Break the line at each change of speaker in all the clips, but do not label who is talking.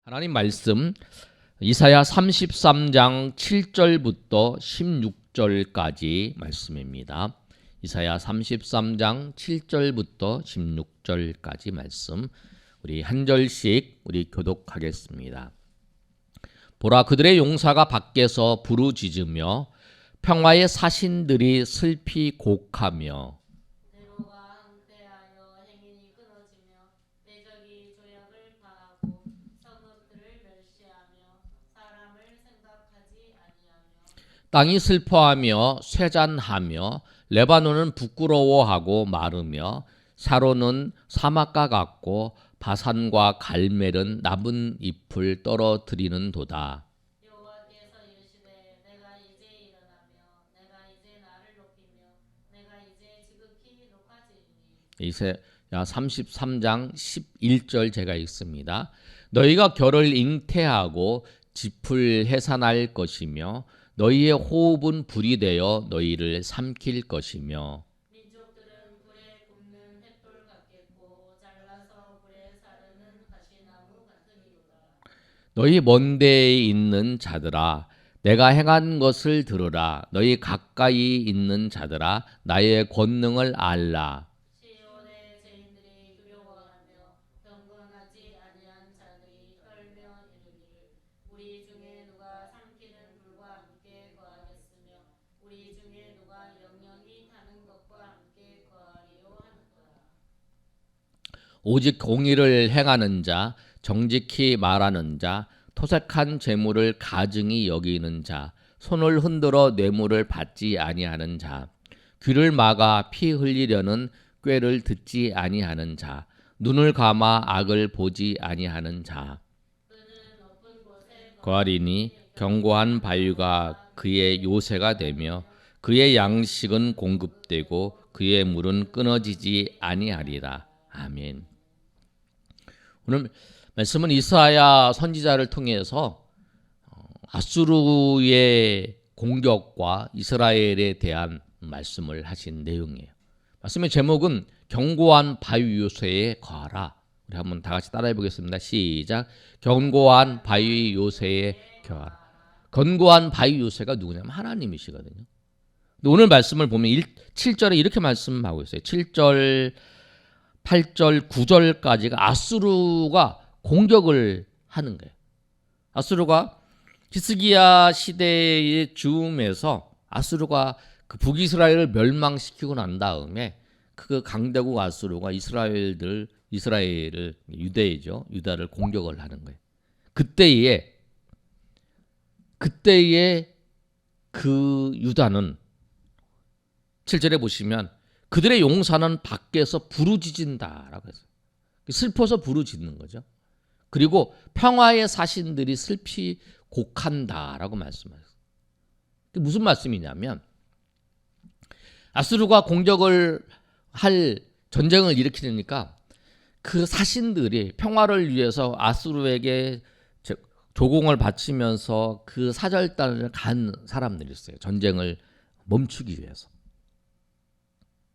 하나님 말씀 이사야 33장 7절부터 16절까지 말씀입니다. 이사야 33장 7절부터 16절까지 말씀 우리 한 절씩 우리 교독하겠습니다. 보라, 그들의 용사가 밖에서 부르짖으며 평화의 사신들이 슬피 곡하며 땅이 슬퍼하며 쇠잔하며 레바논은 부끄러워하고 마르며 샤론은 사막과 같고 바산과 갈멜은 남은 잎을 떨어뜨리는 도다.
여호와께서 이르시되 내가 이제 일어나며 내가 이제 나를 높이며 내가 이제 지극히 높아지리니.
이사야 33장 11절 제가 읽습니다. 너희가 결을 잉태하고 짚을 해산할 것이며 너희의 호흡은 불이 되어 너희를 삼킬 것이며
민족들은 불에 굽는 횃불 같겠고 잘라서 불에 사르는 가시나무 같으리로다.
너희 먼 데에 있는 자들아 내가 행한 것을 들으라. 너희 가까이 있는 자들아 나의 권능을 알라.
시온의 죄인들이 두려워하며 경건하지 아니한 자들이 떨며 이르기를 우리 중에 누가 삼키는 불과 함께 거하겠으며 우리 중에 누가 영영이 타는 것과 함께 거하리요 하는도다.
오직 공의를 행하는 자, 정직히 말하는 자, 토색한 재물을 가증히 여기는 자, 손을 흔들어 뇌물을 받지 아니하는 자, 귀를 막아 피 흘리려는 꾀를 듣지 아니하는 자, 눈을 감아 악을 보지 아니하는 자. 거하리니 견고한 바위가 그의 요새가 되며 그의 양식은 공급되고 그의 물은 끊어지지 아니하리라. 아멘. 오늘 말씀은 이사야 선지자를 통해서 아수르의 공격과 이스라엘에 대한 말씀을 하신 내용이에요. 말씀의 제목은 견고한 바위 요새에 거하라. 우리 한번 다 같이 따라해 보겠습니다. 시작. 견고한 바위 요새에 거하라. 견고한 바위 요새가 누구냐면 하나님이시거든요. 근데 오늘 말씀을 보면 7절에 이렇게 말씀하고 있어요. 7절, 8절, 9절까지가 아수르가 공격을 하는 거예요. 아수르가 히스기야 시대의 즈음에서 아수르가 그 북이스라엘을 멸망시키고 난 다음에 그 강대국 아수르가 이스라엘을 유대이죠. 유다를 공격을 하는 거예요. 그때에 그 유다는 7절에 보시면 그들의 용사는 밖에서 부르짖는다라고 했어요. 슬퍼서 부르짖는 거죠. 그리고 평화의 사신들이 슬피 곡한다라고 말씀하셨어요. 무슨 말씀이냐면 아수르가 공격을 할 전쟁을 일으키니까 그 사신들이 평화를 위해서 아수르에게 조공을 바치면서 그 사절단을 간 사람들이 있어요. 전쟁을 멈추기 위해서.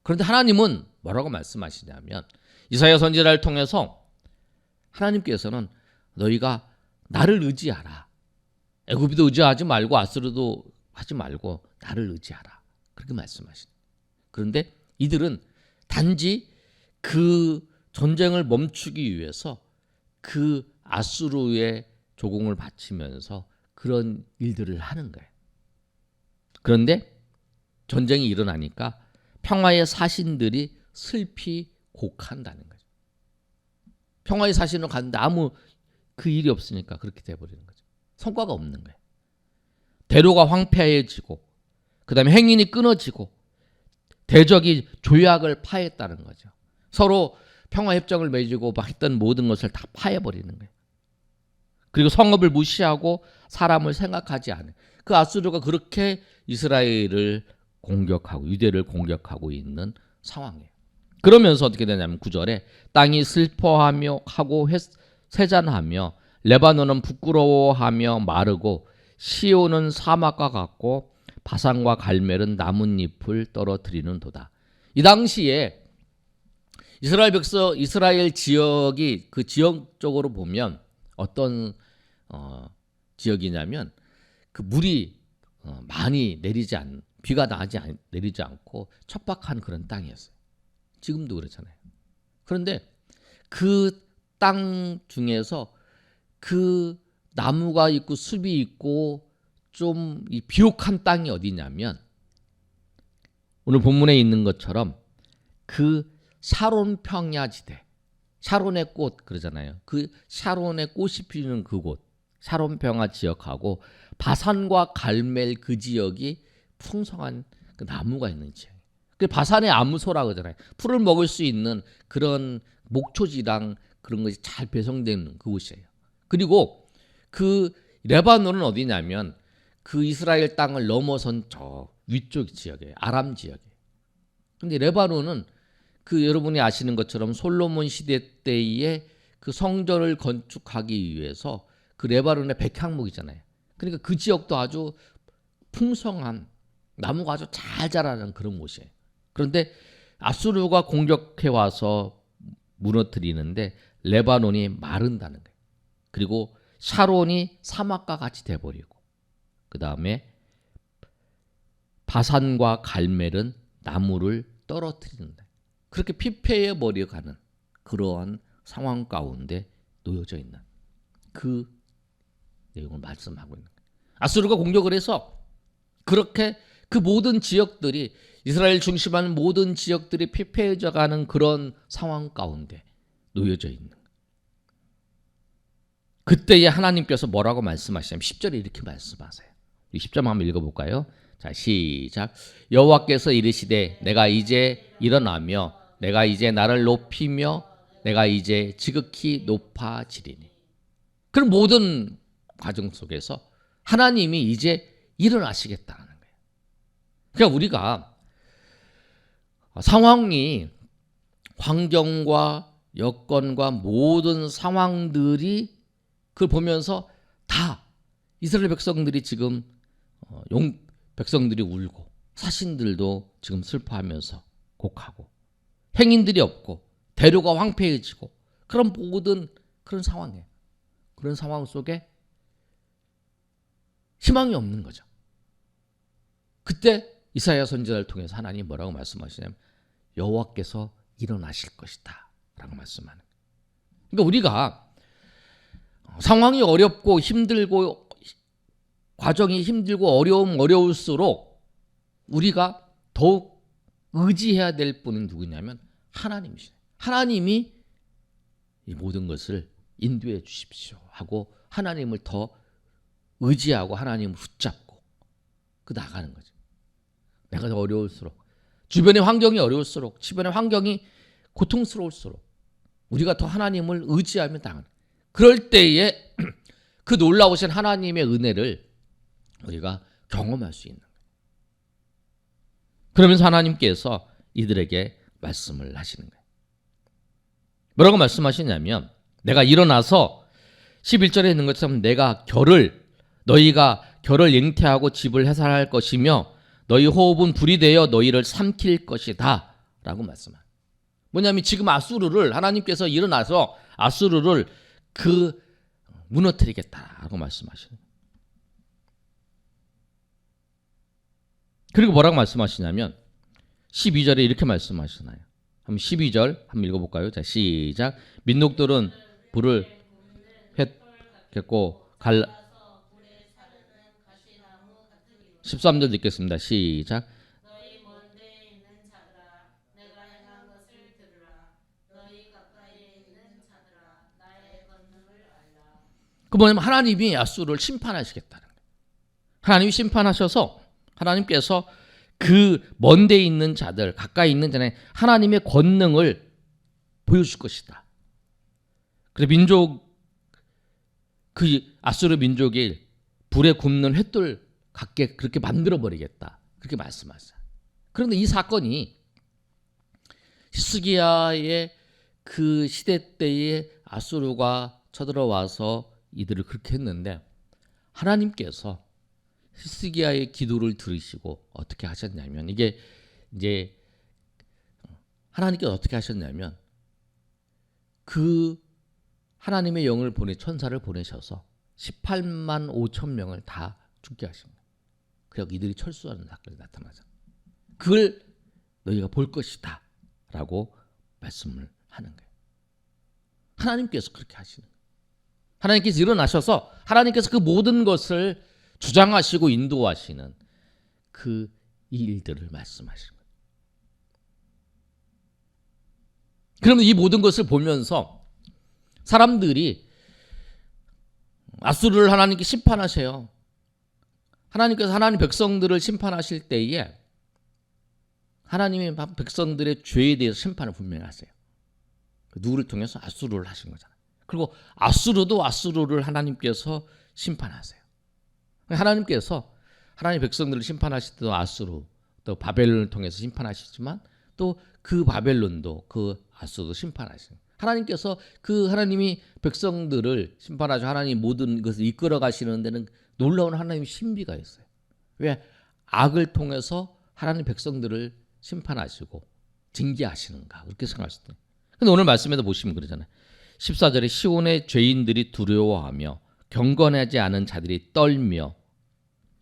그런데 하나님은 뭐라고 말씀하시냐면 이사야 선지자를 통해서 하나님께서는 너희가 나를 의지하라. 애굽도 의지하지 말고 아수르도 하지 말고 나를 의지하라. 그렇게 말씀하시는. 그런데 이들은 단지 그 전쟁을 멈추기 위해서 그 아수르의 조공을 바치면서 그런 일들을 하는 거예요. 그런데 전쟁이 일어나니까 평화의 사신들이 슬피 곡한다는 거죠. 평화의 사신으로 갔는데 아무 그 일이 없으니까 그렇게 돼버리는 거죠. 성과가 없는 거예요. 대로가 황폐해지고 그 다음에 행인이 끊어지고 대적이 조약을 파했다는 거죠. 서로 평화협정을 맺고 막 했던 모든 것을 다 파해버리는 거예요. 그리고 성읍을 무시하고 사람을 생각하지 않은 그 아수르가 그렇게 이스라엘을 공격하고 유대를 공격하고 있는 상황이에요. 그러면서 어떻게 되냐면 9절에 땅이 슬퍼하며 하고 쇠잔하며 레바논은 부끄러워하며 마르고 시온은 사막과 같고 바산과 갈멜은 나뭇잎을 떨어뜨리는 도다. 이 당시에 이스라엘 지역이 그 지역적으로 보면 어떤 지역이냐면 그 물이 많이 비가 내리지 않고 척박한 그런 땅이었어요. 지금도 그렇잖아요. 그런데 그 땅 중에서 그 나무가 있고 숲이 있고 좀 이 비옥한 땅이 어디냐면 오늘 본문에 있는 것처럼 그 샤론 평야지대, 샤론의 꽃 그러잖아요. 그 샤론의 꽃이 피는 그곳, 샤론 평야 지역하고 바산과 갈멜 그 지역이 풍성한 그 나무가 있는 지역. 그 바산의 아무소라 그러잖아요. 풀을 먹을 수 있는 그런 목초지랑 그런 것이 잘 배성된 그곳이에요. 그리고 그 레바논은 어디냐면 그 이스라엘 땅을 넘어선 저 위쪽 지역이에요. 아람 지역이에요. 근데 레바논은 그 여러분이 아시는 것처럼 솔로몬 시대 때에 그 성전을 건축하기 위해서 그 레바논의 백향목이잖아요. 그러니까 그 지역도 아주 풍성한 나무가 아주 잘 자라는 그런 곳이에요. 그런데 아수르가 공격해 와서 무너뜨리는데 레바논이 마른다는 거예요. 그리고 샤론이 사막과 같이 돼버리고 그 다음에 바산과 갈멜은 나무를 떨어뜨린다. 그렇게 피폐해 버려가는 그러한 상황 가운데 놓여져 있는 그 내용을 말씀하고 있는 거예요. 아수르가 공격을 해서 그렇게 그 모든 지역들이 이스라엘 중심한 모든 지역들이 피폐해져 가는 그런 상황 가운데 놓여져 있는 거예요. 그때에 하나님께서 뭐라고 말씀하시냐면 10절에 이렇게 말씀하세요. 10절 한번 읽어볼까요? 자, 시작. 여호와께서 이르시되 내가 이제 일어나며 내가 이제 나를 높이며 내가 이제 지극히 높아지리니. 그런 모든 과정 속에서 하나님이 이제 일어나시겠다는 거예요. 그러니까 우리가 상황이 환경과 여건과 모든 상황들이 그걸 보면서 다 이스라엘 백성들이 지금 백성들이 울고 사신들도 지금 슬퍼하면서 곡하고 행인들이 없고 대로가 황폐해지고 그런 모든 그런 상황이에요. 그런 상황 속에 희망이 없는 거죠. 그때 이사야 선지자를 통해서 하나님이 뭐라고 말씀하시냐면 여호와께서 일어나실 것이다 라고 말씀하는 거예요. 그러니까 우리가 상황이 어렵고 힘들고 과정이 힘들고 어려울수록 우리가 더욱 의지해야 될 분은 누구냐면 하나님이시죠. 하나님이 이 모든 것을 인도해 주십시오 하고 하나님을 더 의지하고 하나님을 붙잡고 그 나가는 거죠. 내가 더 어려울수록 주변의 환경이 어려울수록 주변의 환경이 고통스러울수록 우리가 더 하나님을 의지하며 나가는 그럴 때에 그 놀라우신 하나님의 은혜를 우리가 경험할 수 있는 거예요. 그러면서 하나님께서 이들에게 말씀을 하시는 거예요. 뭐라고 말씀하시냐면 내가 일어나서 11절에 있는 것처럼 너희가 결을 잉태하고 집을 해산할 것이며 너희 호흡은 불이 되어 너희를 삼킬 것이다 라고 말씀합니다. 뭐냐면 지금 아수르를 하나님께서 일어나서 아수르를 무너뜨리겠다라고 말씀하시는 거예요. 그리고 뭐라고 말씀하시냐면 12절에 이렇게 말씀하시나요? 한번 12절 한번 읽어볼까요? 자, 시작. 민족들은 불을 했겠고 13절 읽겠습니다. 시작.
너희 먼데 있는 자들아 내가 행한 것을 들으라. 너희 가까이에 있는 자들아 나의 권능을 알라.
그 뭐냐면 하나님이 아수르를 심판하시겠다는 거예요. 하나님이 심판하셔서 하나님께서 그 먼데 있는 자들 가까이 있는 자에 하나님의 권능을 보여줄 것이다. 그래서 그 아수르 민족이 불에 굽는 횃돌 같게 그렇게 만들어 버리겠다. 그렇게 말씀하셨어요. 그런데 이 사건이 히스기야의 그 시대 때에 아수르가 쳐들어와서 이들을 그렇게 했는데 하나님께서 히스기야의 기도를 들으시고 어떻게 하셨냐면 이게 이제 하나님께서 어떻게 하셨냐면 그 하나님의 영을 천사를 보내셔서 18만 5천 명을 다 죽게 하십니다. 그리고 이들이 철수하는 사건이 나타나죠. 그걸 너희가 볼 것이다 라고 말씀을 하는 거예요. 하나님께서 그렇게 하시는 거예요. 하나님께서 일어나셔서 하나님께서 그 모든 것을 주장하시고 인도하시는 그 일들을 말씀하시는 거예요. 그러면 이 모든 것을 보면서 사람들이 아수르를 하나님께 심판하세요. 하나님께서 하나님 백성들을 심판하실 때에 하나님의 백성들의 죄에 대해서 심판을 분명히 하세요. 누구를 통해서? 아수르를 하신 거잖아요. 그리고 아수르도 아수르를 하나님께서 심판하세요. 하나님께서 하나님 백성들을 심판하실 때도 아수르, 또 바벨론을 통해서 심판하시지만 또 그 바벨론도 그 아수르도 심판하시는 거예요. 하나님께서 그 하나님이 백성들을 심판하시고 하나님 모든 것을 이끌어 가시는 데는 놀라운 하나님의 신비가 있어요. 왜? 악을 통해서 하나님 백성들을 심판하시고 징계하시는가 그렇게 생각할 수 있어요. 근데 오늘 말씀에도 보시면 그러잖아요. 14절에 시온의 죄인들이 두려워하며 경건하지 않은 자들이 떨며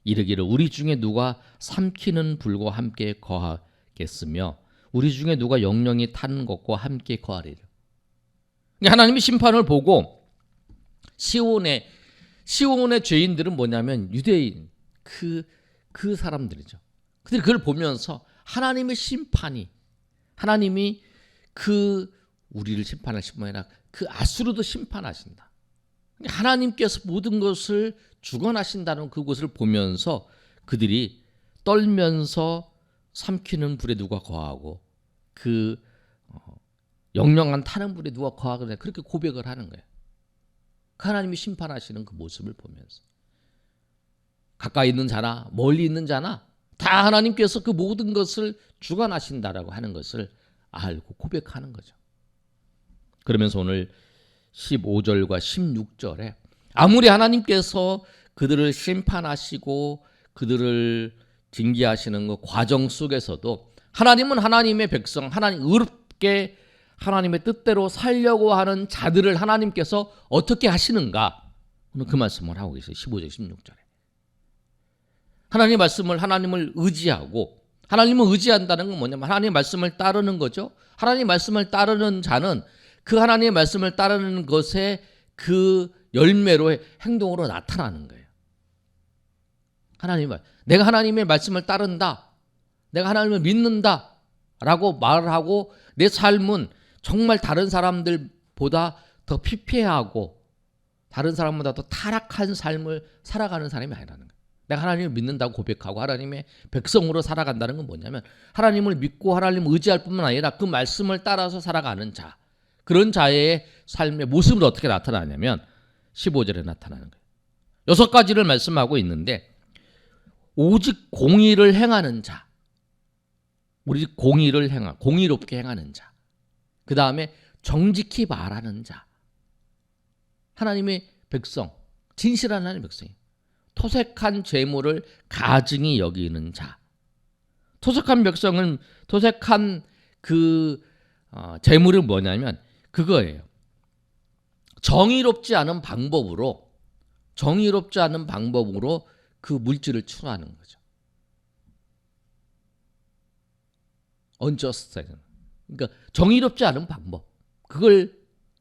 이르기를 우리 중에 누가 삼키는 불과 함께 거하겠으며 우리 중에 누가 영영이 타는 것과 함께 거하리라. 하나님이 심판을 보고 시온의 죄인들은 뭐냐면 유대인 그 사람들이죠. 그들이 그걸 보면서 하나님의 심판이 하나님이 그 우리를 심판하실 뿐 아니라 그 아수르도 심판하신다. 하나님께서 모든 것을 주관하신다는 그것을 보면서 그들이 떨면서 삼키는 불에 누가 거하고 그 영영한 타는 불에 누가 거하거나 그렇게 고백을 하는 거예요. 하나님이 심판하시는 그 모습을 보면서 가까이 있는 자나 멀리 있는 자나 다 하나님께서 그 모든 것을 주관하신다라고 하는 것을 알고 고백하는 거죠. 그러면서 오늘 15절과 16절에 아무리 하나님께서 그들을 심판하시고 그들을 징계하시는 그 과정 속에서도 하나님은 하나님의 백성, 하나님 의롭게 하나님의 뜻대로 살려고 하는 자들을 하나님께서 어떻게 하시는가? 오늘 그 말씀을 하고 계세요. 15절, 16절에. 하나님의 말씀을 하나님을 의지하고 하나님을 의지한다는 건 뭐냐면 하나님의 말씀을 따르는 거죠. 하나님의 말씀을 따르는 자는 그 하나님의 말씀을 따르는 것에 그 열매로 행동으로 나타나는 거예요. 내가 하나님의 말씀을 따른다. 내가 하나님을 믿는다. 라고 말을 하고 내 삶은 정말 다른 사람들보다 더 피폐하고 다른 사람보다 더 타락한 삶을 살아가는 사람이 아니라는 거예요. 내가 하나님을 믿는다고 고백하고 하나님의 백성으로 살아간다는 건 뭐냐면 하나님을 믿고 하나님을 의지할 뿐만 아니라 그 말씀을 따라서 살아가는 자. 그런 자의 삶의 모습을 어떻게 나타나냐면 15절에 나타나는 거예요. 6가지를 말씀하고 있는데 오직 공의를 행하는 자, 오직 공의롭게 행하는 자, 그 다음에 정직히 말하는 자, 하나님의 백성, 진실한 하나님의 백성이에요. 토색한 재물을 가증히 여기는 자, 토색한 백성은 토색한 그 재물은 뭐냐면 그거예요. 정의롭지 않은 방법으로 그 물질을 추구하는 거죠. unjust. 그러니까 정의롭지 않은 방법. 그걸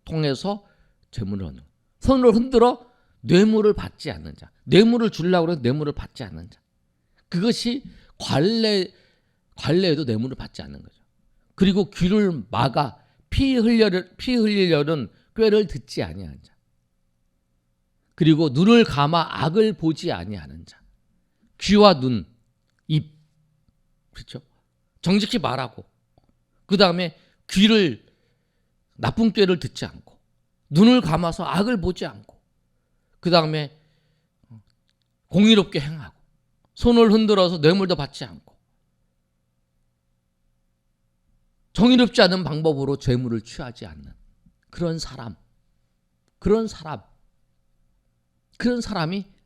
통해서 재물을 얻는 거예요. 손을 흔들어 뇌물을 받지 않는 자. 뇌물을 주려고 해도 뇌물을 받지 않는 자. 그것이 관례에도 뇌물을 받지 않는 거죠. 그리고 귀를 막아 피 흘리려는 꾀를 듣지 아니하는 자. 그리고 눈을 감아 악을 보지 아니하는 자. 귀와 눈, 입, 그렇죠? 정직히 말하고 그 다음에 귀를 나쁜 꾀를 듣지 않고 눈을 감아서 악을 보지 않고 그 다음에 공의롭게 행하고 손을 흔들어서 뇌물도 받지 않고 정의롭지 않은 방법으로 재물을 취하지 않는 그런 사람이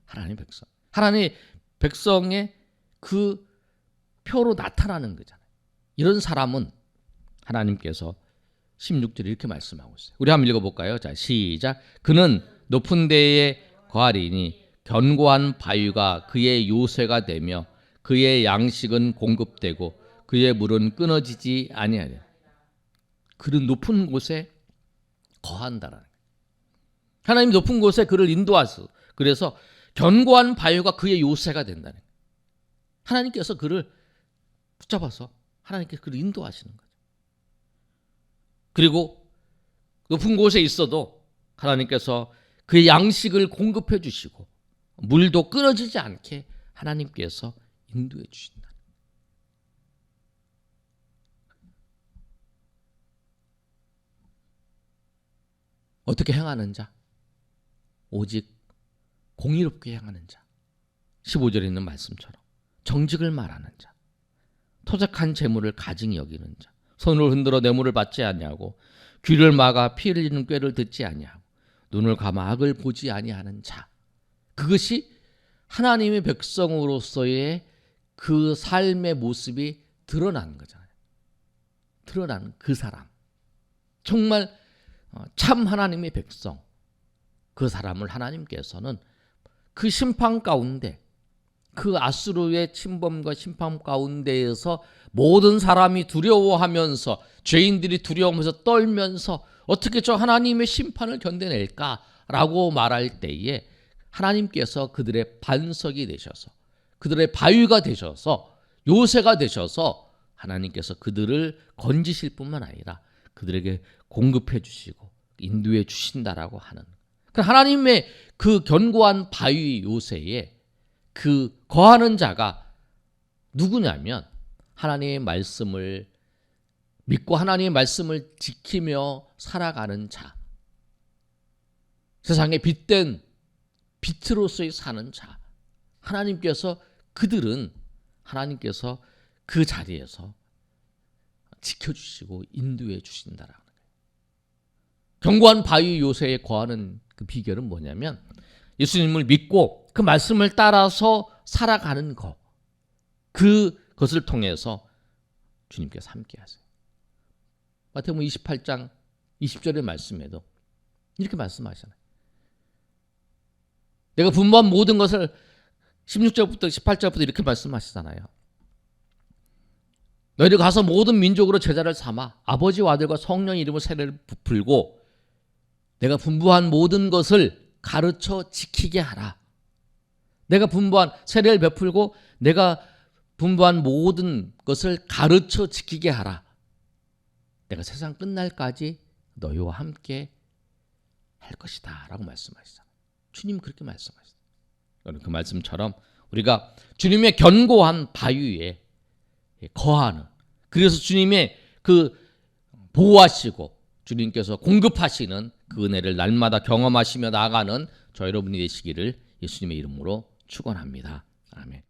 하나님의 백성. 하나님의 백성의 그 표로 나타나는 거잖아요. 이런 사람은 하나님께서 16절에 이렇게 말씀하고 있어요. 우리 한번 읽어볼까요? 자, 시작. 그는 높은 데에 거하리니 견고한 바위가 그의 요새가 되며 그의 양식은 공급되고 그의 물은 끊어지지 아니하리라. 그는 높은 곳에 거한다라는 거예요. 하나님 높은 곳에 그를 인도하소. 그래서 견고한 바위가 그의 요새가 된다는 거예요. 하나님께서 그를 붙잡아서 하나님께서 그를 인도하시는 거죠. 그리고 높은 곳에 있어도 하나님께서 그의 양식을 공급해 주시고 물도 끊어지지 않게 하나님께서 인도해 주신다. 어떻게 행하는 자? 오직 공의롭게 행하는 자. 15절에 있는 말씀처럼 정직을 말하는 자, 토작한 재물을 가증히 여기는 자, 손을 흔들어 뇌물을 받지 아니하고 귀를 막아 피 흘리는 꾀를 듣지 아니하고 눈을 감아 악을 보지 아니하는 자. 그것이 하나님의 백성으로서의 그 삶의 모습이 드러나는 거잖아요. 드러나는 그 사람. 정말 참 하나님의 백성. 그 사람을 하나님께서는 그 심판 가운데, 그 아수르의 침범과 심판 가운데에서 모든 사람이 두려워하면서, 죄인들이 두려워하면서 떨면서 어떻게 저 하나님의 심판을 견뎌낼까라고 말할 때에 하나님께서 그들의 반석이 되셔서, 그들의 바위가 되셔서, 요새가 되셔서 하나님께서 그들을 건지실 뿐만 아니라 그들에게 공급해 주시고 인도해 주신다라고 하는, 하나님의 그 견고한 바위 요새에 그 거하는 자가 누구냐면 하나님의 말씀을 믿고 하나님의 말씀을 지키며 살아가는 자, 세상에 빛된 빛으로서의 사는 자. 하나님께서 하나님께서 그 자리에서 지켜주시고 인도해 주신다라는 거예요. 견고한 바위 요새에 거하는 그 비결은 뭐냐면 예수님을 믿고 그 말씀을 따라서 살아가는 것. 그것을 통해서 주님께서 함께 하세요. 마태복음 28장 20절의 말씀에도 이렇게 말씀하시잖아요. 내가 분부한 모든 것을 16절부터 18절부터 이렇게 말씀하시잖아요. 너희들 가서 모든 민족으로 제자를 삼아 아버지와 아들과 성령의 이름으로 세례를 부풀고 내가 분부한 모든 것을 가르쳐 지키게 하라. 내가 분부한 세례를 베풀고 내가 분부한 모든 것을 가르쳐 지키게 하라. 내가 세상 끝날까지 너희와 함께 할 것이다 라고 말씀하시잖아요. 주님 그렇게 말씀하시죠. 그 말씀처럼 우리가 주님의 견고한 바위에 거하는, 그래서 주님의 그 보호하시고 주님께서 공급하시는 그 은혜를 날마다 경험하시며 나아가는 저 여러분이 되시기를 예수님의 이름으로 축원합니다. 아멘.